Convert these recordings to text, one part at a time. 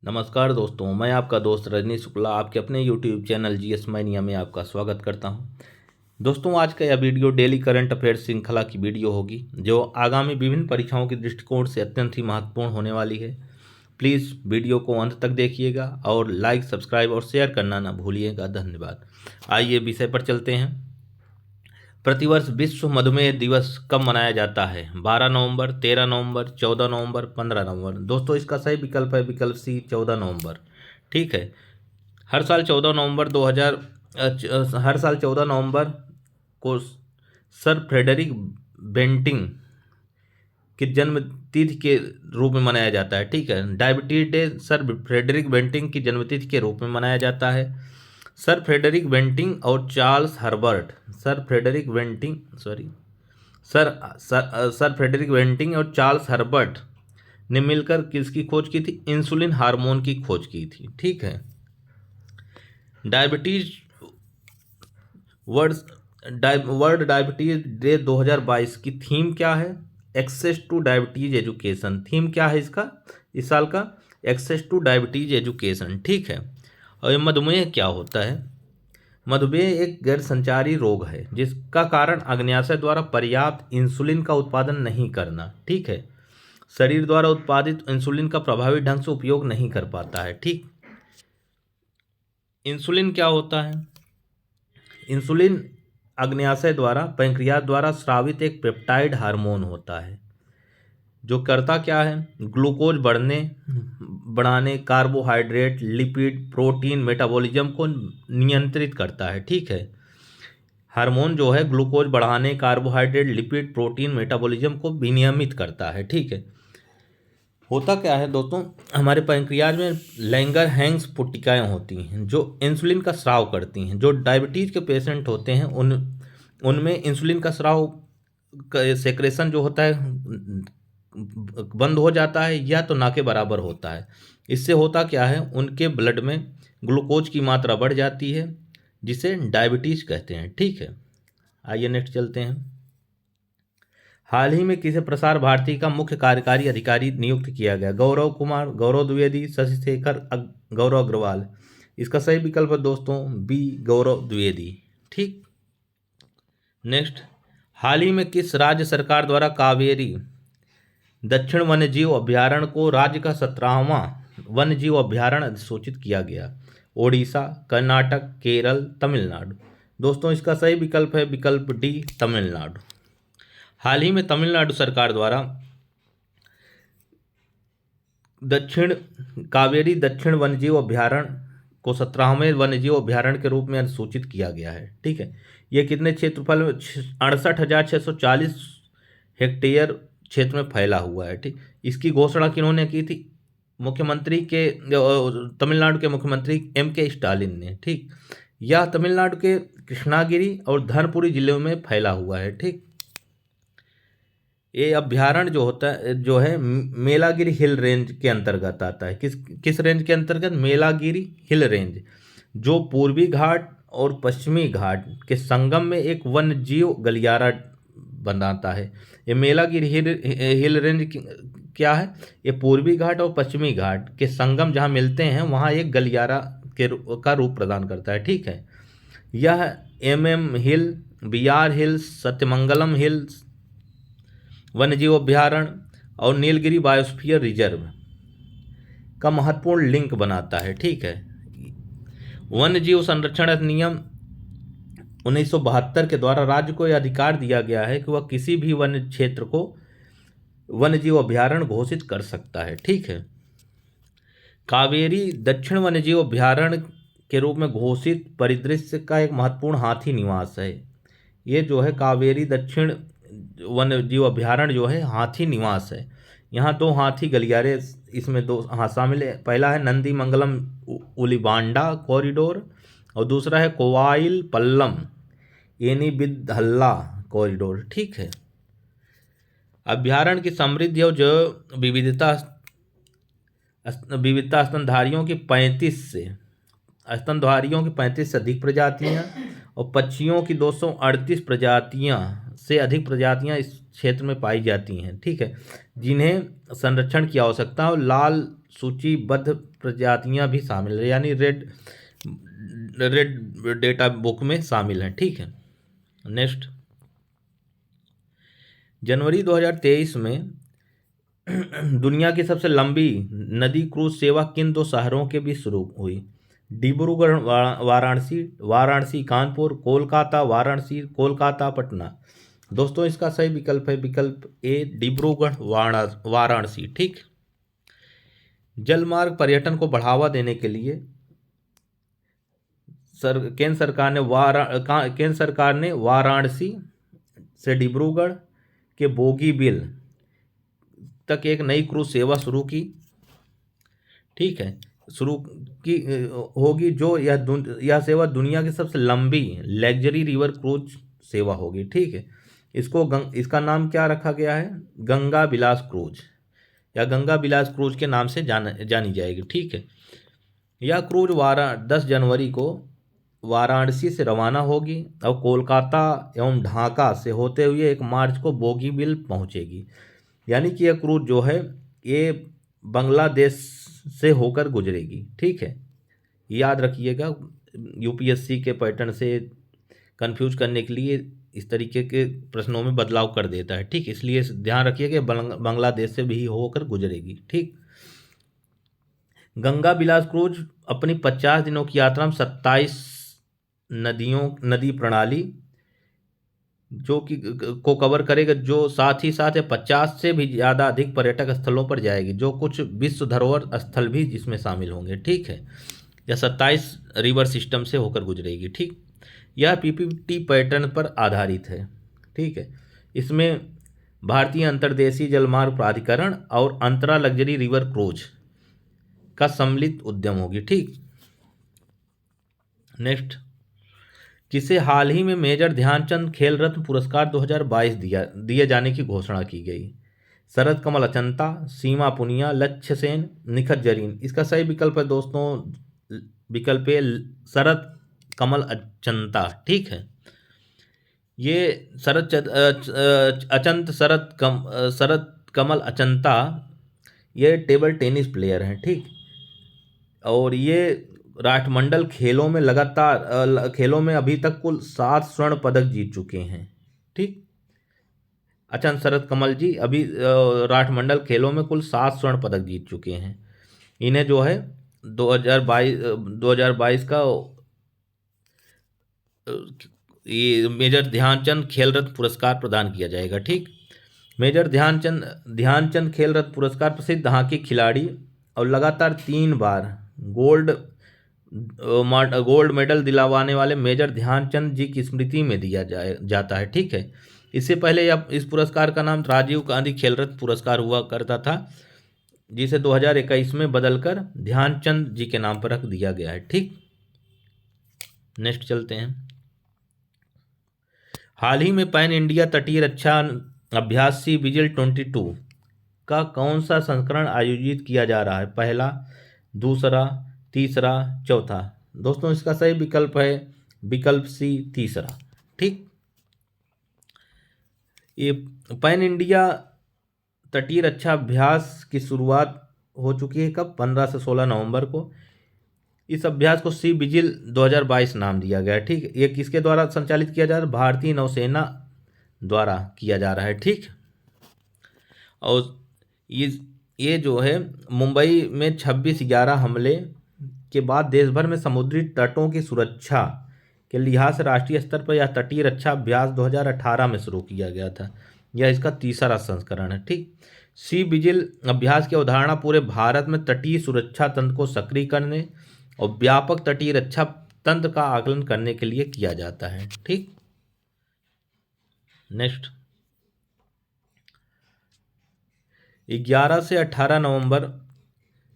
नमस्कार दोस्तों, मैं आपका दोस्त रजनी शुक्ला आपके अपने YouTube चैनल जीएस मैनिया में आपका स्वागत करता हूं। दोस्तों, आज का यह वीडियो डेली करंट अफेयर्स श्रृंखला की वीडियो होगी जो आगामी विभिन्न परीक्षाओं के दृष्टिकोण से अत्यंत ही महत्वपूर्ण होने वाली है। प्लीज़ वीडियो को अंत तक देखिएगा और लाइक, सब्सक्राइब और शेयर करना ना भूलिएगा। धन्यवाद। आइए विषय पर चलते हैं। प्रतिवर्ष विश्व मधुमेह दिवस कब मनाया जाता है? 12 नवंबर, 13 नवंबर, 14 नवंबर, 15 नवंबर। दोस्तों, इसका सही विकल्प है विकल्प सी, 14 नवंबर। ठीक है। हर साल 14 नवंबर 2000 हर साल 14 नवंबर को सर फ्रेडरिक बेंटिंक की जन्म तिथि के रूप में मनाया जाता है। ठीक है। Diabetes day sir Frederick Banting की जन्मतिथि के रूप में मनाया जाता है। सर फ्रेडरिक बेंटिंक और Charles Herbert sir Frederick Banting sir Frederick Banting और चार्ल्स हर्बर्ट ने मिलकर किसकी खोज की थी? इंसुलिन हार्मोन की खोज की थी। ठीक है। डायबिटीज वर्ल्ड डायबिटीज डे 2022 की थीम क्या है? Access to diabetes education. Theme क्या है इसका इस साल का? Access to diabetes education. ठीक है। और ये मधुमेह क्या होता है? मधुमेह एक गैर संचारी रोग है जिसका कारण अग्न्याशय द्वारा पर्याप्त इंसुलिन का उत्पादन नहीं करना। ठीक है। शरीर द्वारा उत्पादित इंसुलिन का प्रभावी ढंग से उपयोग नहीं कर पाता है। ठीक। इंसुलिन क्या होता है? इंसुलिन अग्न्याशय द्वारा पैंक्रियाज द्वारा स्रावित एक पेप्टाइड हार्मोन होता है जो करता क्या है? ग्लूकोज बढ़ाने, कार्बोहाइड्रेट, लिपिड, प्रोटीन मेटाबॉलिज्म को नियंत्रित करता है। ठीक है। हार्मोन जो है ग्लूकोज बढ़ाने, कार्बोहाइड्रेट, लिपिड, प्रोटीन मेटाबॉलिज्म को विनियमित करता है। ठीक है। होता क्या है दोस्तों, हमारे पैंक्रियाज में लैंगरहैंस पुट्टिकाएँ होती हैं जो इंसुलिन का स्राव करती हैं। जो डायबिटीज़ के पेशेंट होते हैं उनमें इंसुलिन का स्राव सेक्रेशन जो होता है बंद हो जाता है या तो ना के बराबर होता है। इससे होता क्या है, उनके ब्लड में ग्लूकोज की मात्रा बढ़ जाती है जिसे डायबिटीज़ कहते हैं। ठीक है। आइए नेक्स्ट चलते हैं। हाल ही में किसे प्रसार भारती का मुख्य कार्यकारी अधिकारी नियुक्त किया गया? गौरव कुमार, गौरव द्विवेदी, शशि शेखर, गौरव अग्रवाल। इसका सही विकल्प है दोस्तों बी, गौरव द्विवेदी। ठीक। नेक्स्ट, हाल ही में किस राज्य सरकार द्वारा कावेरी दक्षिण वन्यजीव अभ्यारण्य को राज्य का 17वां वन्यजीव अभ्यारण्य अधिसूचित किया गया? ओडिशा, कर्नाटक, केरल, तमिलनाडु। दोस्तों, इसका सही विकल्प है विकल्प डी, तमिलनाडु। हाल ही में तमिलनाडु सरकार द्वारा कावेरी दक्षिण वन्यजीव अभ्यारण्य को 17वें वन्यजीव अभ्यारण्य के रूप में अधिसूचित किया गया है। ठीक है। यह कितने क्षेत्रफल में? 68,640 हेक्टेयर क्षेत्र में फैला हुआ है। ठीक। इसकी घोषणा किन्होंने की थी? तमिलनाडु के मुख्यमंत्री M.K. स्टालिन ने। ठीक। यह तमिलनाडु के कृष्णागिरी और धर्मपुरी जिलों में फैला हुआ है। ठीक। ये अभ्यारण्य जो है मेलागिरी हिल रेंज के अंतर्गत आता है। किस रेंज के अंतर्गत? मेलागिरी हिल रेंज, जो पूर्वी घाट और पश्चिमी घाट के संगम में एक वन्यजीव गलियारा बनाता है। ये मेलागिरी हिल रेंज क्या है? ये पूर्वी घाट और पश्चिमी घाट के संगम जहाँ मिलते हैं वहाँ एक गलियारा का रूप प्रदान करता है। ठीक है। यह MM हिल, BR हिल्स, सत्यमंगलम हिल्स वन्यजीव अभ्यारण्य और नीलगिरी बायोस्फीयर रिजर्व का महत्वपूर्ण लिंक बनाता है। ठीक है। वन्यजीव संरक्षण अधिनियम 1972 के द्वारा राज्य को यह अधिकार दिया गया है कि वह किसी भी वन्य क्षेत्र को वन्यजीव अभ्यारण्य घोषित कर सकता है। ठीक है। कावेरी दक्षिण वन्यजीव अभ्यारण्य के रूप में घोषित परिदृश्य का एक महत्वपूर्ण हाथी निवास है। ये जो है कावेरी दक्षिण वन्यजीव अभ्यारण्य जो है हाथी निवास है। यहाँ 2 हाथी गलियारे इसमें शामिल है। पहला है नंदी मंगलम उलिबांडा कॉरिडोर और दूसरा है कोवाइल पल्लम एनीबिदहल्ला कॉरिडोर। ठीक है। अभ्यारण्य की समृद्धि और जैव विविधता स्तनधारियों की 35 से अधिक प्रजातियां और पक्षियों की 238 प्रजातियां से अधिक प्रजातियां इस क्षेत्र में पाई जाती हैं। ठीक है। जिन्हें संरक्षण की आवश्यकता है। लाल सूचीबद्ध प्रजातियां भी शामिल है, यानी रेड डेटा बुक में शामिल हैं। ठीक है। नेक्स्ट, जनवरी 2023 में दुनिया की सबसे लंबी नदी क्रूज सेवा किन दो शहरों के बीच शुरू हुई? डिब्रूगढ़ वाराणसी, वाराणसी कानपुर, कोलकाता वाराणसी, कोलकाता पटना। दोस्तों इसका सही विकल्प है विकल्प ए, डिब्रूगढ़ वाराणसी। ठीक। जलमार्ग पर्यटन को बढ़ावा देने के लिए केंद्र सरकार ने वाराणसी से डिब्रूगढ़ के बोगीबील तक एक नई क्रूज सेवा शुरू की। ठीक है, शुरू की होगी, जो यह सेवा दुनिया की सबसे लंबी लग्जरी रिवर क्रूज सेवा होगी। ठीक है, इसका नाम क्या रखा गया है? गंगा विलास क्रूज, या गंगा विलास क्रूज के नाम से जानी जाएगी। ठीक है, यह क्रूज 10 जनवरी को वाराणसी से रवाना होगी और कोलकाता एवं ढाका से होते हुए 1 मार्च को बोगीबील पहुंचेगी। यानी कि यह क्रूज जो है ये बांग्लादेश से होकर गुजरेगी। ठीक है, याद रखिएगा, यूपीएससी के पैटर्न से कंफ्यूज करने के लिए इस तरीके के प्रश्नों में बदलाव कर देता है। ठीक, इसलिए ध्यान रखिए कि बांग्लादेश से भी होकर गुजरेगी। ठीक। गंगा विलास क्रूज अपनी 50 दिनों की यात्रा में 27 नदी प्रणाली जो कि को कवर करेगा, जो साथ ही साथ 50 से भी ज़्यादा अधिक पर्यटक स्थलों पर जाएगी, जो कुछ विश्व धरोहर स्थल भी इसमें शामिल होंगे। ठीक है, यह 27 रिवर सिस्टम से होकर गुजरेगी। ठीक, यह पीपीटी पैटर्न पर आधारित है। ठीक है, इसमें भारतीय अंतर्देशीय जलमार्ग प्राधिकरण और अंतरा लग्जरी रिवर क्रूज का सम्मिलित उद्यम होगी। ठीक। नेक्स्ट, जिसे हाल ही में मेजर ध्यानचंद खेल रत्न पुरस्कार 2022 दिए जाने की घोषणा की गई? शरद कमल अचंता, सीमा पुनिया, लक्ष्य सेन, निखत जरीन। इसका सही विकल्प है दोस्तों विकल्प ए, शरद कमल अचंता। ठीक है, ये शरद कमल अचंता ये टेबल टेनिस प्लेयर हैं। ठीक, और ये राष्ट्रमंडल खेलों में अभी तक कुल 7 स्वर्ण पदक जीत चुके हैं। ठीक, अचंत शरद कमल जी अभी राष्ट्रमंडल खेलों में कुल 7 स्वर्ण पदक जीत चुके हैं। इन्हें जो है 2022 का ये मेजर ध्यानचंद खेल रत्न पुरस्कार प्रदान किया जाएगा। ठीक, मेजर ध्यानचंद खेल रत्न पुरस्कार प्रसिद्ध हॉकी खिलाड़ी और लगातार 3 बार गोल्ड मेडल दिलावाने वाले मेजर ध्यानचंद जी की स्मृति में दिया जाता है। ठीक है, इससे पहले इस पुरस्कार का नाम राजीव गांधी खेल रत्न पुरस्कार हुआ करता था, जिसे 2021 में बदलकर ध्यानचंद जी के नाम पर रख दिया गया है। ठीक, नेक्स्ट चलते हैं। हाल ही में पैन इंडिया तटीय रक्षा अभ्यास सी विजिल 22 का कौन सा संस्करण आयोजित किया जा रहा है? पहला, दूसरा, तीसरा, चौथा। दोस्तों इसका सही विकल्प है विकल्प सी, तीसरा। ठीक, ये पैन इंडिया तटीय रक्षा अभ्यास की शुरुआत हो चुकी है कब? 15 से 16 नवंबर को। इस अभ्यास को सी विजिल 2022 नाम दिया गया है। ठीक, ये किसके द्वारा संचालित किया जा रहा है? भारतीय नौसेना द्वारा किया जा रहा है। ठीक, और ये जो है मुंबई में 26/11 हमले के बाद देश भर में समुद्री तटों की सुरक्षा के लिहाज से राष्ट्रीय स्तर पर यह तटीय रक्षा अभ्यास 2018 में शुरू किया गया था। यह इसका तीसरा संस्करण है। ठीक, सी विजिल अभ्यास की अवधारणा पूरे भारत में तटीय सुरक्षा तंत्र को सक्रिय करने और व्यापक तटीय रक्षा तंत्र का आकलन करने के लिए किया जाता है। ठीक, नेक्स्ट, 11 से 18 नवंबर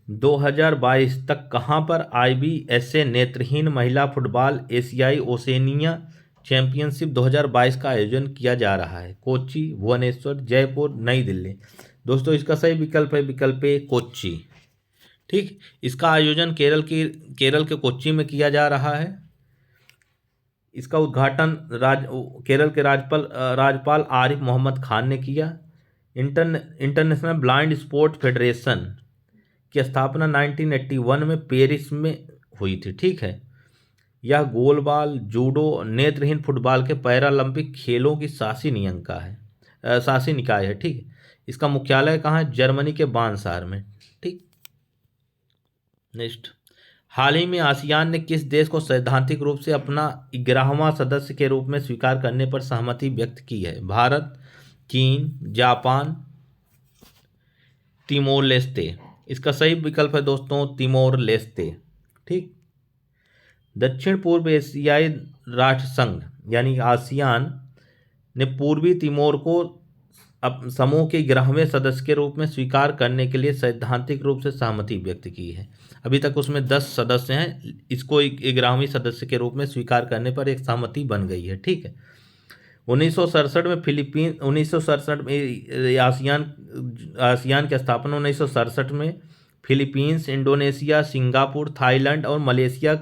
2022 तक कहां पर IBSA नेत्रहीन महिला फुटबॉल एशियाई ओसेनिया चैंपियनशिप 2022 का आयोजन किया जा रहा है? कोच्चि, भुवनेश्वर, जयपुर, नई दिल्ली। दोस्तों इसका सही विकल्प है विकल्प ए, कोच्चि। ठीक, इसका आयोजन केरल के कोच्चि में किया जा रहा है। इसका उद्घाटन केरल के राज्यपाल आरिफ मोहम्मद खान ने किया। इंटरनेशनल ब्लाइंड स्पोर्ट फेडरेशन की स्थापना 1981 में पेरिस में हुई थी। ठीक है, यह गोलबाल, जूडो, नेत्रहीन फुटबॉल के पैरालंपिक खेलों की शासी निकाय है। ठीक है, इसका मुख्यालय कहाँ है? जर्मनी के बान शहर में। ठीक, नेक्स्ट, हाल ही में आसियान ने किस देश को सैद्धांतिक रूप से अपना 11वां सदस्य के रूप में स्वीकार करने पर सहमति व्यक्त की है? भारत, चीन, जापान, तिमोर लेस्ते। इसका सही विकल्प है दोस्तों तिमोर लेस्ते। ठीक, दक्षिण पूर्व एशियाई राष्ट्र संघ यानी आसियान ने पूर्वी तिमोर को समूह के 11वें सदस्य के रूप में स्वीकार करने के लिए सैद्धांतिक रूप से सहमति व्यक्त की है। अभी तक उसमें 10 सदस्य हैं, इसको 11वीं सदस्य के रूप में स्वीकार करने पर एक सहमति बन गई है। ठीक है, 1967 में फिलीपीन 1967 में आसियान की स्थापना 1967 में फिलीपींस, इंडोनेशिया, सिंगापुर, थाईलैंड और मलेशिया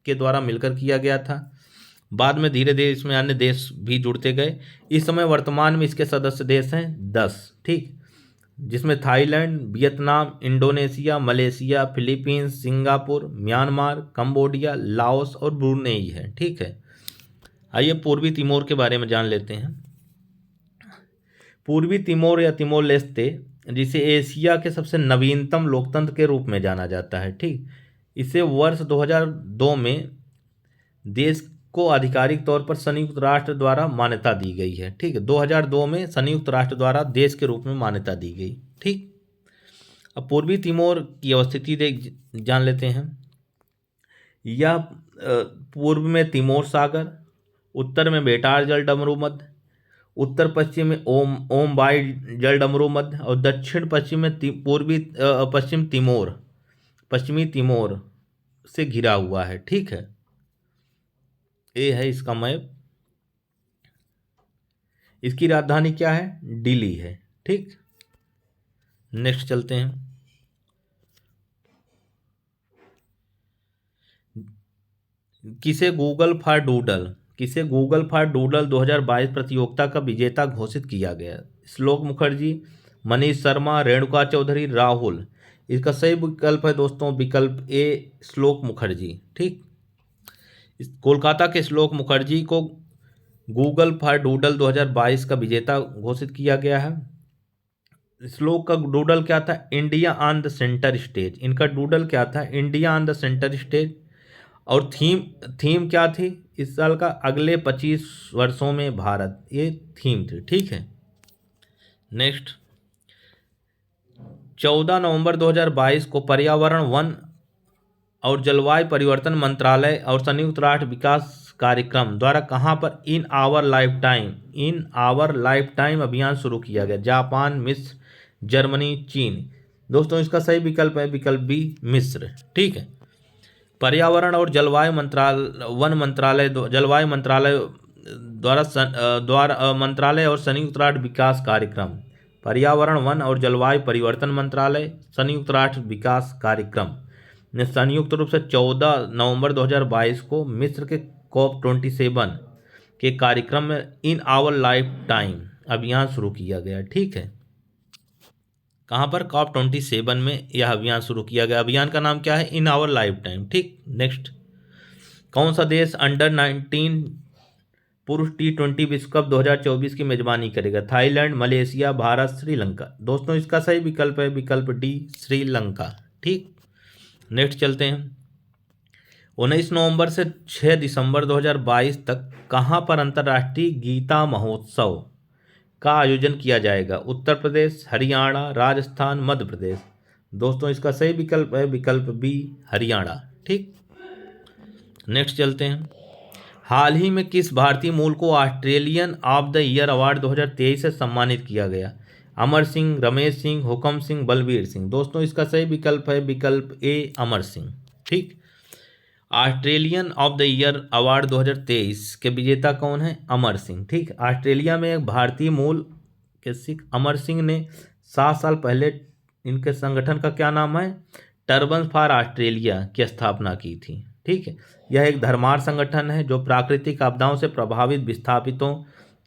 के द्वारा मिलकर किया गया था। बाद में धीरे धीरे इसमें अन्य देश भी जुड़ते गए। इस समय वर्तमान में इसके सदस्य देश हैं 10। ठीक, जिसमें Thailand, Vietnam, Indonesia, Malaysia, Philippines, Singapore, Myanmar, Cambodia, Laos और ब्रुनेई है। ठीक है, आइए पूर्वी तिमोर के बारे में जान लेते हैं। पूर्वी तिमोर या तिमोर लेस्ते, जिसे एशिया के सबसे नवीनतम लोकतंत्र के रूप में जाना जाता है। ठीक, इसे वर्ष 2002 में देश को आधिकारिक तौर पर संयुक्त राष्ट्र द्वारा मान्यता दी गई है। ठीक है, 2002 में संयुक्त राष्ट्र द्वारा देश के रूप में मान्यता दी गई। ठीक, अब पूर्वी तिमोर की अवस्थिति जान लेते हैं। यह पूर्व में तिमोर सागर, उत्तर में बेटार जलडमरू मध्य, उत्तर पश्चिम में ओम बाई जलडमरू मध्य और दक्षिण पश्चिम में पश्चिमी तिमोर से घिरा हुआ है। ठीक है, ये है इसका मैप। इसकी राजधानी क्या है? दिल्ली है। ठीक, नेक्स्ट चलते हैं। किसे गूगल फॉर डूडल 2022 प्रतियोगिता का विजेता घोषित किया गया? श्लोक मुखर्जी, मनीष शर्मा, रेणुका चौधरी, राहुल। इसका सही विकल्प है दोस्तों विकल्प ए, श्लोक मुखर्जी। ठीक, कोलकाता के श्लोक मुखर्जी को गूगल फॉर डूडल 2022 का विजेता घोषित किया गया है। श्लोक का डूडल क्या था? India on the centre stage. इनका डूडल क्या था? India on the centre stage. और थीम क्या थी इस साल का? अगले 25 वर्षों में भारत, ये थीम थी। ठीक है, नेक्स्ट, 14 नवंबर 2022 को पर्यावरण, वन और जलवायु परिवर्तन मंत्रालय और संयुक्त राष्ट्र विकास कार्यक्रम द्वारा कहाँ पर इन आवर लाइफ टाइम अभियान शुरू किया गया? जापान, मिस्र, जर्मनी, चीन। दोस्तों इसका सही विकल्प है विकल्प बी, मिस्र। ठीक है, पर्यावरण और जलवायु मंत्रालय मंत्रालय और संयुक्त राष्ट्र विकास कार्यक्रम, पर्यावरण, वन और जलवायु परिवर्तन मंत्रालय, संयुक्त राष्ट्र विकास कार्यक्रम ने संयुक्त रूप से 14 नवंबर 2022 को मिस्र के COP27 के कार्यक्रम में इन आवर लाइफ टाइम अभियान शुरू किया गया। ठीक है, कहाँ पर? COP27 में यह अभियान शुरू किया गया। अभियान का नाम क्या है? In our lifetime. ठीक, नेक्स्ट, कौन सा देश अंडर-19 पुरुष T20 विश्व कप 2024 की मेजबानी करेगा? Thailand, Malaysia, Bharat, Sri Lanka. दोस्तों इसका सही विकल्प है विकल्प डी, श्रीलंका। ठीक, नेक्स्ट चलते हैं। 19 नवंबर से 6 दिसंबर 2022 तक कहाँ पर अंतर्राष्ट्रीय गीता महोत्सव का आयोजन किया जाएगा? उत्तर प्रदेश, हरियाणा, राजस्थान, मध्य प्रदेश। दोस्तों इसका सही विकल्प है विकल्प बी, हरियाणा। ठीक, नेक्स्ट चलते हैं। हाल ही में किस भारतीय मूल को Australian of the year award 2023 से सम्मानित किया गया? अमर सिंह, रमेश सिंह, हुकम सिंह, बलबीर सिंह। दोस्तों इसका सही विकल्प है विकल्प ए, अमर सिंह। ठीक, Australian of the year award 2023 के विजेता कौन है? अमर सिंह। ठीक, ऑस्ट्रेलिया में एक भारतीय मूल के सिख अमर सिंह ने 7 साल पहले इनके संगठन का क्या नाम है? टर्बन्स फॉर ऑस्ट्रेलिया की स्थापना की थी। ठीक है, यह एक धर्मार्थ संगठन है जो प्राकृतिक आपदाओं से प्रभावित विस्थापितों,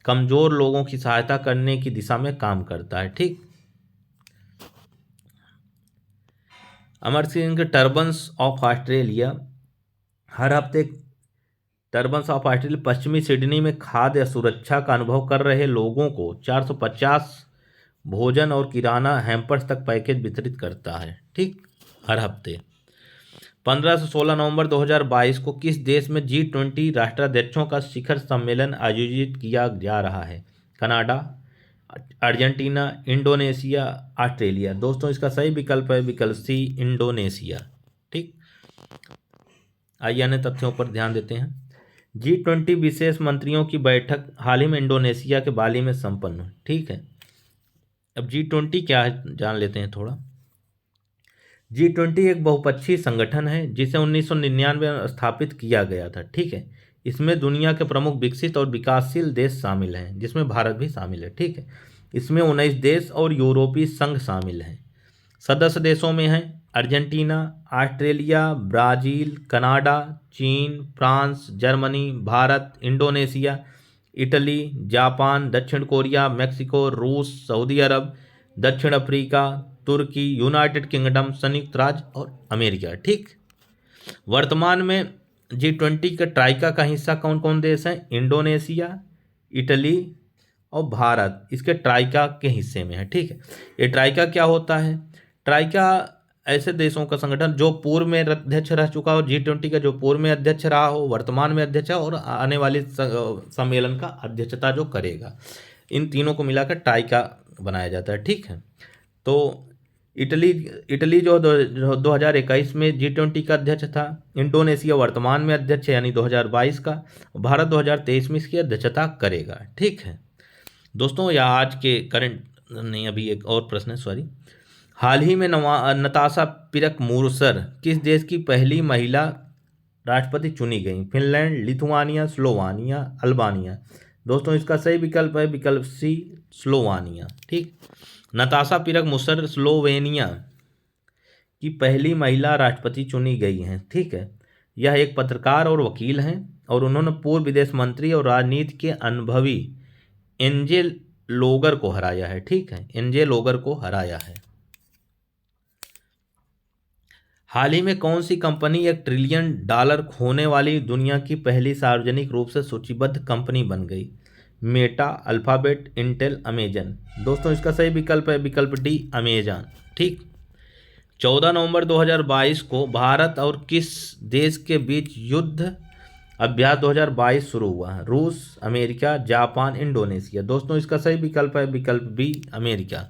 कमजोर लोगों की सहायता करने की दिशा में काम करता है। ठीक, Amar Singh turbans of Australia. हर हफ्ते टर्बन्स ऑफ ऑस्ट्रेलिया पश्चिमी सिडनी में खाद्य सुरक्षा का अनुभव कर रहे लोगों को 450 भोजन और किराना हैम्पर्स तक पैकेज वितरित करता है। ठीक, हर हफ्ते। 15 से 16 नवंबर 2022 को किस देश में G20 राष्ट्राध्यक्षों का शिखर सम्मेलन आयोजित किया जा रहा है? Canada, Argentina, Indonesia, Australia. दोस्तों इसका सही विकल्प है विकल्प सी, इंडोनेशिया। ठीक, आइए अन्य तथ्यों पर ध्यान देते हैं। G20 विशेष मंत्रियों की बैठक हाल ही में इंडोनेशिया के बाली में संपन्न हुई। ठीक है, अब G20 क्या है जान लेते हैं थोड़ा। G20 एक बहुपक्षीय संगठन है जिसे 1999 में स्थापित किया गया था। ठीक है, इसमें दुनिया के प्रमुख विकसित और विकासशील देश शामिल हैं, जिसमें भारत भी शामिल है। ठीक है, इसमें 19 देश और यूरोपीय संघ शामिल हैं। सदस्य देशों में हैं अर्जेंटीना, ऑस्ट्रेलिया, ब्राज़ील, कनाडा, चीन, France, Germany, Bharat, Indonesia, Italy, Japan, दक्षिण कोरिया, मेक्सिको, रूस, सऊदी अरब, दक्षिण अफ्रीका, तुर्की, यूनाइटेड किंगडम, संयुक्त राज्य और अमेरिका। ठीक, वर्तमान में G20 के ट्राइका का हिस्सा कौन कौन देश हैं? इंडोनेशिया, इटली और भारत इसके ट्राइका के हिस्से में है। ठीक है, ये ट्राइका क्या होता है? ट्राइका ऐसे देशों का संगठन जो पूर्व में अध्यक्ष रह चुका हो, G20 का जो पूर्व में अध्यक्ष रहा हो, वर्तमान में अध्यक्ष है और आने वाले सम्मेलन का अध्यक्षता जो करेगा, इन तीनों को मिलाकर ट्राइका बनाया जाता है। ठीक है, तो इटली जो 2021 में G20 का अध्यक्ष था, इंडोनेशिया वर्तमान में अध्यक्ष है यानी 2022 का, भारत 2023 में इसकी अध्यक्षता करेगा। ठीक है दोस्तों, या आज के करंट नहीं, अभी एक और प्रश्न है, सॉरी। हाल ही में नताशा पिरक-मुर्सर किस देश की पहली महिला राष्ट्रपति चुनी गई? Finland, Lithuania, Slovenia, Albania. दोस्तों इसका सही विकल्प है विकल्प सी, स्लोवानिया। ठीक, नताशा पिरक-मुर्सर स्लोवेनिया की पहली महिला राष्ट्रपति चुनी गई हैं। ठीक है, यह एक पत्रकार और वकील हैं और उन्होंने पूर्व विदेश मंत्री और राजनीति के अनुभवी एनजे लोगर को हराया है। ठीक है, एनजे लोगर को हराया है। हाल ही में कौन सी कंपनी $1 ट्रिलियन खोने वाली दुनिया की पहली सार्वजनिक रूप से सूचीबद्ध कंपनी बन गई? Meta, alphabet, Intel, Amazon. दोस्तों इसका सही विकल्प है विकल्प डी, अमेजन। ठीक, 14 नवंबर 2022 को भारत और किस देश के बीच युद्ध अभ्यास 2022 शुरू हुआ है? रूस, अमेरिका, जापान, इंडोनेशिया। दोस्तों इसका सही विकल्प है विकल्प बी, अमेरिका।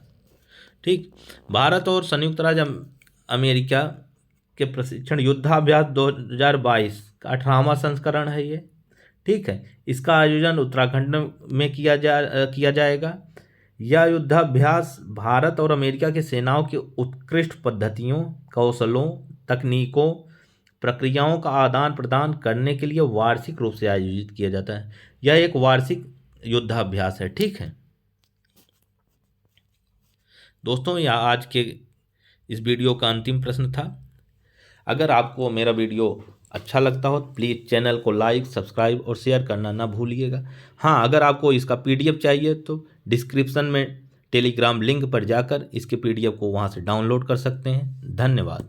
ठीक, भारत और संयुक्त राज्य अमेरिका के प्रशिक्षण युद्धाभ्यास 2022 का 18वां संस्करण है ये। ठीक है, इसका आयोजन उत्तराखंड में किया जाएगा। यह युद्धाभ्यास भारत और अमेरिका की सेनाओं की उत्कृष्ट पद्धतियों, कौशलों, तकनीकों, प्रक्रियाओं का आदान प्रदान करने के लिए वार्षिक रूप से आयोजित किया जाता है। यह एक वार्षिक युद्धाभ्यास है। ठीक है दोस्तों, यह आज के इस वीडियो का अंतिम प्रश्न था। अगर आपको मेरा वीडियो अच्छा लगता हो प्लीज़ चैनल को लाइक, सब्सक्राइब और शेयर करना ना भूलिएगा। हाँ, अगर आपको इसका PDF चाहिए तो डिस्क्रिप्शन में टेलीग्राम लिंक पर जाकर इसके PDF को वहाँ से डाउनलोड कर सकते हैं। धन्यवाद।